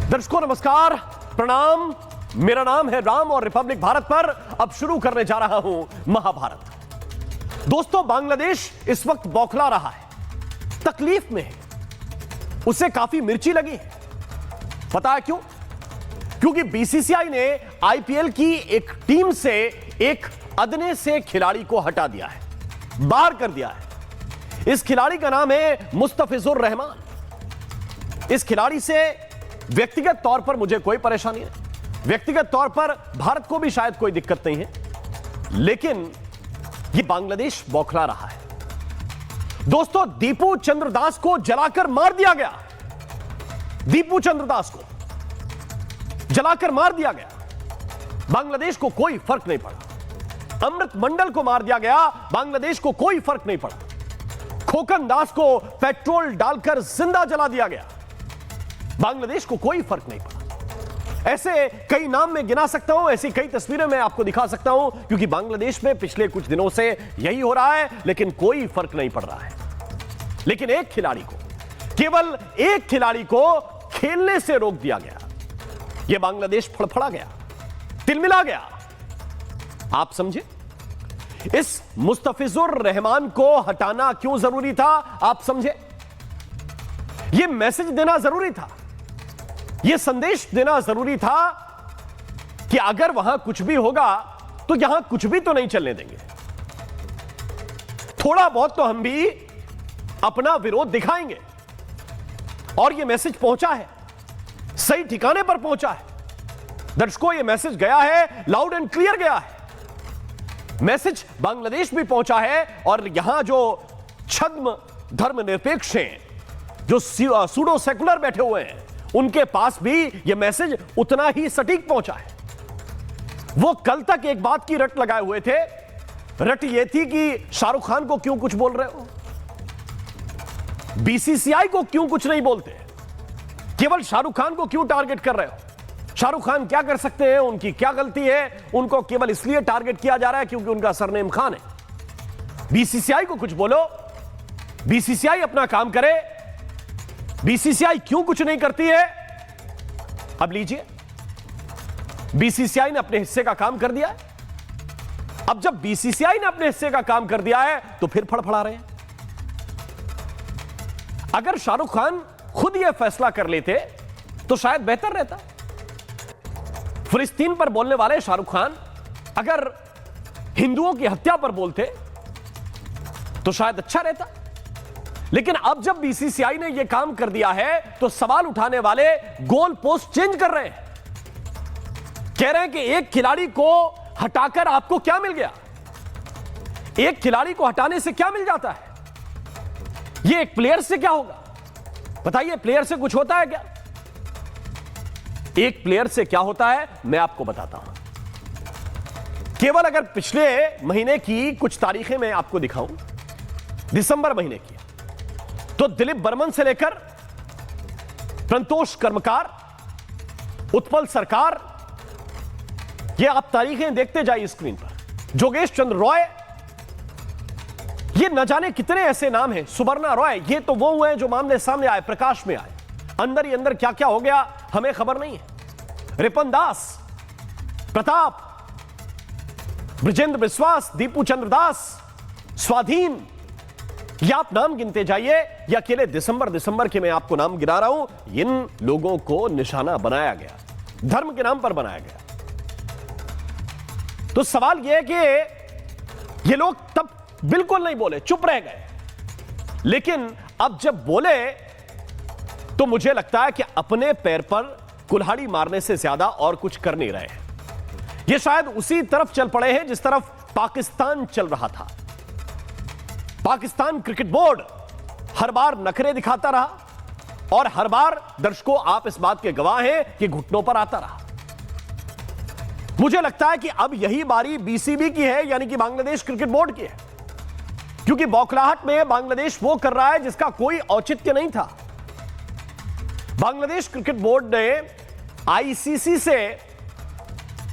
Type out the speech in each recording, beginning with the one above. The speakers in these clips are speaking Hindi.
दर्शकों नमस्कार, प्रणाम। मेरा नाम है राम और रिपब्लिक भारत पर अब शुरू करने जा रहा हूं महाभारत। दोस्तों, बांग्लादेश इस वक्त बौखला रहा है, तकलीफ में है, उसे काफी मिर्ची लगी है। पता है क्यों? क्योंकि बीसीसीआई ने आईपीएल की एक टीम से एक अदने से खिलाड़ी को हटा दिया है, बाहर कर दिया है। इस खिलाड़ी का नाम है मुस्तफिजुर रहमान। इस खिलाड़ी से व्यक्तिगत तौर पर मुझे कोई परेशानी नहीं, व्यक्तिगत तौर पर भारत को भी शायद कोई दिक्कत नहीं है, लेकिन यह बांग्लादेश बौखला रहा है। दोस्तों, दीपू चंद्रदास को जलाकर मार दिया गया। दीपू चंद्रदास को जलाकर मार दिया गया। बांग्लादेश को कोई फर्क नहीं पड़ा। अमृत मंडल को मार दिया गया, बांग्लादेश को कोई फर्क नहीं पड़ा। खोकन दास को पेट्रोल डालकर जिंदा जला दिया गया, बांग्लादेश को कोई फर्क नहीं पड़ा। ऐसे कई नाम मैं गिना सकता हूं, ऐसी कई तस्वीरें मैं आपको दिखा सकता हूं, क्योंकि बांग्लादेश में पिछले कुछ दिनों से यही हो रहा है, लेकिन कोई फर्क नहीं पड़ रहा है। लेकिन एक खिलाड़ी को, केवल एक खिलाड़ी को खेलने से रोक दिया गया। यह बांग्लादेश फड़फड़ा गया, तिलमिला गया। आप समझे? इस मुस्तफिजुर रहमान को हटाना क्यों जरूरी था? आप समझे? यह मैसेज देना जरूरी था, यह संदेश देना जरूरी था कि अगर वहां कुछ भी होगा तो यहां कुछ भी तो नहीं चलने देंगे। थोड़ा बहुत तो हम भी अपना विरोध दिखाएंगे। और यह मैसेज पहुंचा है, सही ठिकाने पर पहुंचा है। दर्शकों, यह मैसेज गया है, लाउड एंड क्लियर गया है। मैसेज बांग्लादेश भी पहुंचा है और यहां जो छद्म धर्मनिरपेक्ष हैं, जो सूडो सेकुलर बैठे हुए हैं, उनके पास भी यह मैसेज उतना ही सटीक पहुंचा है। वो कल तक एक बात की रट लगाए हुए थे। रट यह थी कि शाहरुख खान को क्यों कुछ बोल रहे हो, बीसीसीआई को क्यों कुछ नहीं बोलते, केवल शाहरुख खान को क्यों टारगेट कर रहे हो, शाहरुख खान क्या कर सकते हैं, उनकी क्या गलती है, उनको केवल इसलिए टारगेट किया जा रहा है क्योंकि उनका सरनेम खान है। बीसीसीआई को कुछ बोलो, बीसीसीआई अपना काम करे। बीसीसीआई क्यों कुछ नहीं करती है? अब लीजिए, बीसीसीआई ने अपने हिस्से का काम कर दिया है। अब जब बीसीसीआई ने अपने हिस्से का काम कर दिया है तो फिर फड़फड़ा रहे हैं। अगर शाहरुख खान खुद यह फैसला कर लेते तो शायद बेहतर रहता। फिलिस्तीन पर बोलने वाले शाहरुख खान अगर हिंदुओं की हत्या पर बोलते तो शायद अच्छा रहता। लेकिन अब जब बीसीसीआई ने यह काम कर दिया है तो सवाल उठाने वाले गोल पोस्ट चेंज कर रहे हैं। कह रहे हैं कि एक खिलाड़ी को हटाकर आपको क्या मिल गया? एक खिलाड़ी को हटाने से क्या मिल जाता है? यह एक प्लेयर से क्या होगा? बताइए, प्लेयर से कुछ होता है क्या? एक प्लेयर से क्या होता है मैं आपको बताता हूं। केवल अगर पिछले महीने की कुछ तारीखें मैं आपको दिखाऊं, दिसंबर महीने की, तो दिलीप बर्मन से लेकर प्रंतोष कर्मकार, उत्पल सरकार, ये आप तारीखें देखते जाइए स्क्रीन पर। जोगेश चंद्र रॉय, ये न जाने कितने ऐसे नाम हैं। सुवर्णा रॉय, ये तो वो हुए जो मामले सामने आए, प्रकाश में आए। अंदर ही अंदर क्या क्या हो गया हमें खबर नहीं है। रिपन दास, प्रताप, ब्रजेंद्र विश्वास, दीपू चंद्रदास, स्वाधीन, ये आप नाम गिनते जाइए। या अकेले दिसंबर के मैं आपको नाम गिना रहा हूं। इन लोगों को निशाना बनाया गया, धर्म के नाम पर बनाया गया। तो सवाल यह है कि ये लोग तब बिल्कुल नहीं बोले, चुप रह गए। लेकिन अब जब बोले तो मुझे लगता है कि अपने पैर पर कुल्हाड़ी मारने से ज्यादा और कुछ कर नहीं रहे हैं। ये शायद उसी तरफ चल पड़े हैं जिस तरफ पाकिस्तान चल रहा था। पाकिस्तान क्रिकेट बोर्ड हर बार नखरे दिखाता रहा और हर बार दर्शकों आप इस बात के गवाह हैं कि घुटनों पर आता रहा। मुझे लगता है कि अब यही बारी बीसीबी की है, यानी कि बांग्लादेश क्रिकेट बोर्ड की है, क्योंकि बौखलाहट में बांग्लादेश वो कर रहा है जिसका कोई औचित्य नहीं था। बांग्लादेश क्रिकेट बोर्ड ने आईसीसी से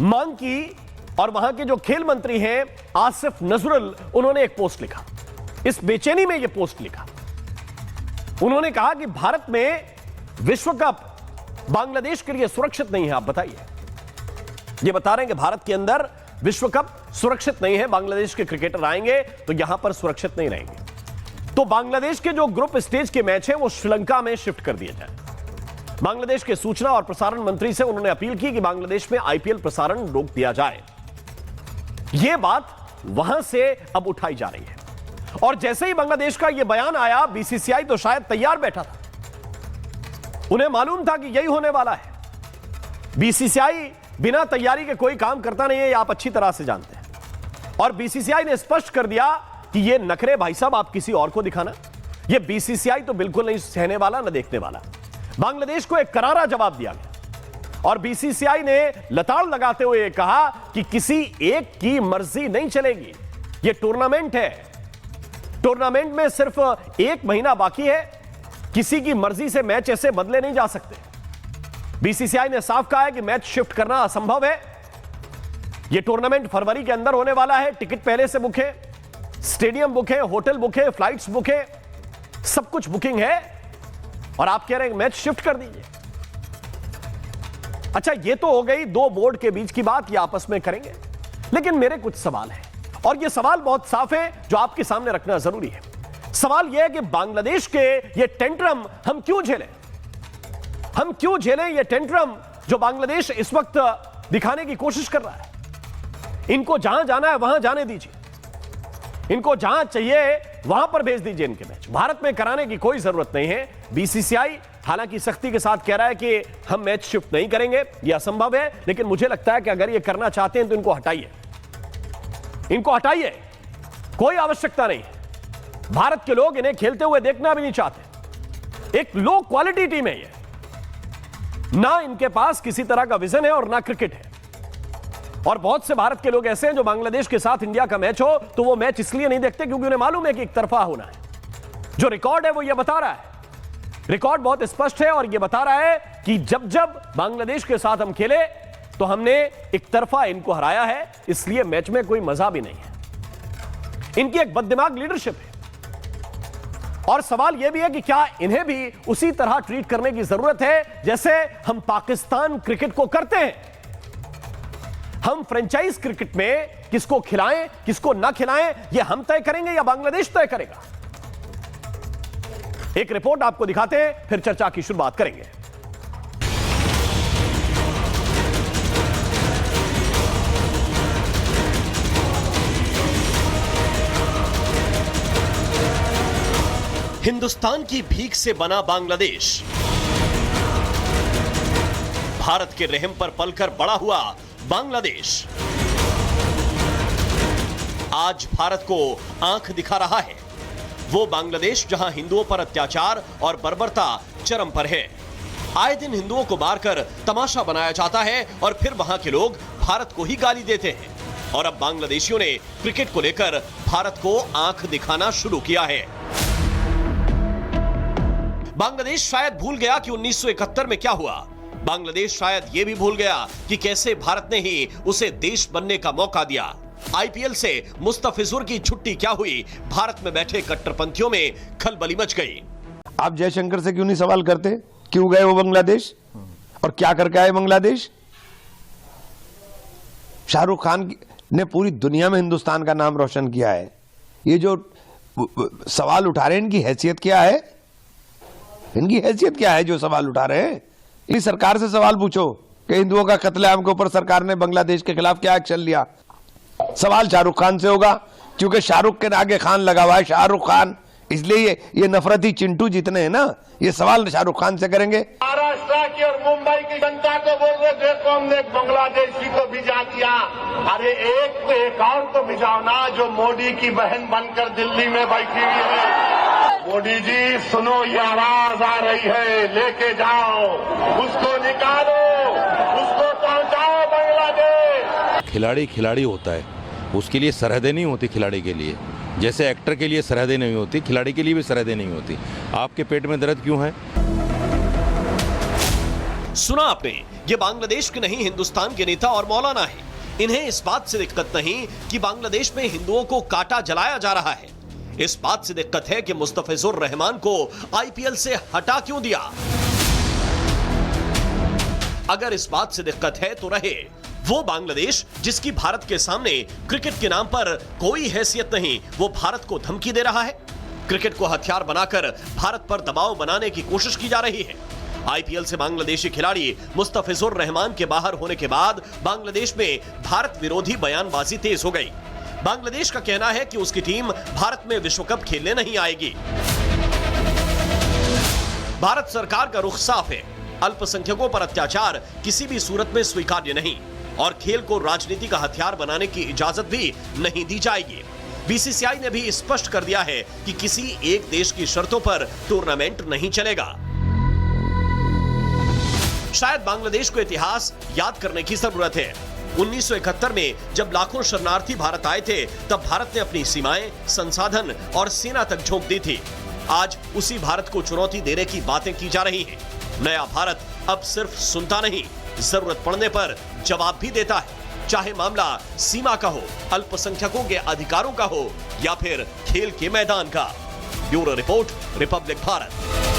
मांग की और वहां के जो खेल मंत्री हैं आसिफ नजरुल, उन्होंने एक पोस्ट लिखा। इस बेचैनी में यह पोस्ट लिखा। उन्होंने कहा कि भारत में विश्व कप बांग्लादेश के लिए सुरक्षित नहीं है? आप बताइए। ये बता रहे हैं कि भारत के अंदर विश्व कप सुरक्षित नहीं है, बांग्लादेश के क्रिकेटर आएंगे तो यहां पर सुरक्षित नहीं रहेंगे। तो बांग्लादेश के जो ग्रुप स्टेज के मैच है वो श्रीलंका में शिफ्ट कर दिए जाए। बांग्लादेश के सूचना और प्रसारण मंत्री से उन्होंने अपील की कि बांग्लादेश में आईपीएल प्रसारण रोक दिया जाए। यह बात वहां से अब उठाई जा रही है और जैसे ही बांग्लादेश का यह बयान आया, बीसीसीआई तो शायद तैयार बैठा था। उन्हें मालूम था कि यही होने वाला है। बीसीसीआई बिना तैयारी के कोई काम करता नहीं है, यह आप अच्छी तरह से जानते हैं। और बीसीसीआई ने स्पष्ट कर दिया कि यह नखरे भाई साहब आप किसी और को दिखाना, यह बीसीसीआई तो बिल्कुल नहीं सहने वाला, न देखने वाला। बांग्लादेश को एक करारा जवाब दिया गया और बीसीसीआई ने लताड़ लगाते हुए कहा कि किसी एक की मर्जी नहीं चलेगी, यह टूर्नामेंट है। टूर्नामेंट में सिर्फ 1 महीना बाकी है, किसी की मर्जी से मैच ऐसे बदले नहीं जा सकते। बीसीसीआई ने साफ कहा है कि मैच शिफ्ट करना असंभव है। यह टूर्नामेंट फरवरी के अंदर होने वाला है। टिकट पहले से बुक है, स्टेडियम बुक है, होटल बुक है, फ्लाइट्स बुक है, सब कुछ बुकिंग है और आप कह रहे हैं मैच शिफ्ट कर दीजिए। अच्छा, यह तो हो गई दो बोर्ड के बीच की बात, ये आपस में करेंगे। लेकिन मेरे कुछ सवाल हैं और यह सवाल बहुत साफ है जो आपके सामने रखना जरूरी है। सवाल यह है कि बांग्लादेश के ये टेंट्रम हम क्यों झेलें? हम क्यों झेलें ये टेंट्रम जो बांग्लादेश इस वक्त दिखाने की कोशिश कर रहा है? इनको जहां जाना है वहां जाने दीजिए, इनको जहां चाहिए वहां पर भेज दीजिए इनके मैच। भारत में कराने की कोई जरूरत नहीं है। बीसीसीआई हालांकि सख्ती के साथ कह रहा है कि हम मैच शिफ्ट नहीं करेंगे, यह असंभव है, लेकिन मुझे लगता है कि अगर यह करना चाहते हैं तो इनको हटाइए, इनको हटाइए, कोई आवश्यकता नहीं है। भारत के लोग इन्हें खेलते हुए देखना भी नहीं चाहते। एक लो क्वालिटी टीम है ये, ना इनके पास किसी तरह का विजन है और ना क्रिकेट है। और बहुत से भारत के लोग ऐसे हैं जो बांग्लादेश के साथ इंडिया का मैच हो तो वो मैच इसलिए नहीं देखते क्योंकि उन्हें मालूम है कि एक तरफा होना है। जो रिकॉर्ड है वो ये बता रहा है, रिकॉर्ड बहुत स्पष्ट है और ये बता रहा है कि जब जब बांग्लादेश के साथ हम खेले तो हमने एक तरफा इनको हराया है, इसलिए मैच में कोई मजा भी नहीं है। इनकी एक बददिमाग लीडरशिप है और सवाल यह भी है कि क्या इन्हें भी उसी तरह ट्रीट करने की जरूरत है जैसे हम पाकिस्तान क्रिकेट को करते हैं। हम फ्रेंचाइज क्रिकेट में किसको खिलाएं किसको ना खिलाएं यह हम तय करेंगे या बांग्लादेश तय करेगा? एक रिपोर्ट आपको दिखाते हैं, फिर चर्चा की शुरुआत करेंगे। हिंदुस्तान की भीख से बना बांग्लादेश, भारत के रहम पर पलकर बड़ा हुआ बांग्लादेश आज भारत को आंख दिखा रहा है। वो बांग्लादेश जहां हिंदुओं पर अत्याचार और बर्बरता चरम पर है। आए दिन हिंदुओं को मारकर तमाशा बनाया जाता है और फिर वहां के लोग भारत को ही गाली देते हैं। और अब बांग्लादेशियों ने क्रिकेट को लेकर भारत को आंख दिखाना शुरू किया है। बांग्लादेश शायद भूल गया कि 1971 में क्या हुआ। बांग्लादेश शायद यह भी भूल गया कि कैसे भारत ने ही उसे देश बनने का मौका दिया। आईपीएल से मुस्तफिजुर की छुट्टी क्या हुई, भारत में बैठे कट्टरपंथियों में खलबली मच गई। आप जयशंकर से क्यों नहीं सवाल करते, क्यों गए वो बांग्लादेश और क्या करके आए बांग्लादेश? शाहरुख खान ने पूरी दुनिया में हिंदुस्तान का नाम रोशन किया है। ये जो सवाल उठा रहे हैं इनकी हैसियत क्या है? इनकी हैसियत क्या है जो सवाल उठा रहे हैं? इस सरकार से सवाल पूछो कि हिंदुओं का कत्लेआम के ऊपर सरकार ने बांग्लादेश के खिलाफ क्या एक्शन लिया। सवाल शाहरुख खान से होगा क्योंकि शाहरुख के आगे खान लगा हुआ है, शाहरुख खान, इसलिए ये नफरती चिंटू जितने हैं ना, ये सवाल शाहरुख खान से करेंगे। महाराष्ट्र की और मुंबई की जनता को बोल रहे देखो हमने एक बांग्लादेशी को भिजा दिया। अरे एक और तो भिजाओ ना जो मोदी की बहन बनकर दिल्ली में बैठी हुई है। मोदी जी सुनो, ये आवाज आ रही है, लेके जाओ उसको, निकालो उसको, पहुंचाओ बांग्लादेश। खिलाड़ी खिलाड़ी होता है, उसके लिए सरहदें नहीं होती। खिलाड़ी के लिए जैसे एक्टर के लिए सरहदें नहीं होती, खिलाड़ी के लिए भी सरहदें नहीं होती। आपके पेट में दर्द क्यों है? सुना आपने, ये बांग्लादेश के नहीं हिंदुस्तान के नेता और मौलाना है। इन्हें इस बात से दिक्कत नहीं कि बांग्लादेश में हिंदुओं को काटा जलाया जा रहा है, इस बात से दिक्कत है कि मुस्तफिजुर रहमान को आईपीएल से हटा क्यों दिया। अगर इस बात से दिक्कत है तो रहे वो बांग्लादेश जिसकी भारत के सामने क्रिकेट के नाम पर कोई हैसियत नहीं, वो भारत को धमकी दे रहा है। क्रिकेट को हथियार बनाकर भारत पर दबाव बनाने की कोशिश की जा रही है। आईपीएल से बांग्लादेशी खिलाड़ी मुस्तफिजुर रहमान के बाहर होने के बाद बांग्लादेश में भारत विरोधी बयानबाजी तेज हो गई। बांग्लादेश का कहना है कि उसकी टीम भारत में विश्व कप खेलने नहीं आएगी। भारत सरकार का रुख साफ है, अल्पसंख्यकों पर अत्याचार किसी भी सूरत में स्वीकार्य नहीं और खेल को राजनीति का हथियार बनाने की इजाजत भी नहीं दी जाएगी। बीसीसीआई ने भी स्पष्ट कर दिया है कि किसी एक देश की शर्तों पर टूर्नामेंट नहीं चलेगा। शायद बांग्लादेश को इतिहास याद करने की जरूरत है। 1971 में जब लाखों शरणार्थी भारत आए थे, तब भारत ने अपनी सीमाएं, संसाधन और सेना तक झोंक दी थी। आज उसी भारत को चुनौती देने की बातें की जा रही हैं। नया भारत अब सिर्फ सुनता नहीं, जरूरत पड़ने पर जवाब भी देता है, चाहे मामला सीमा का हो, अल्पसंख्यकों के अधिकारों का हो या फिर खेल के मैदान का। Bureau report, Republic Bharat.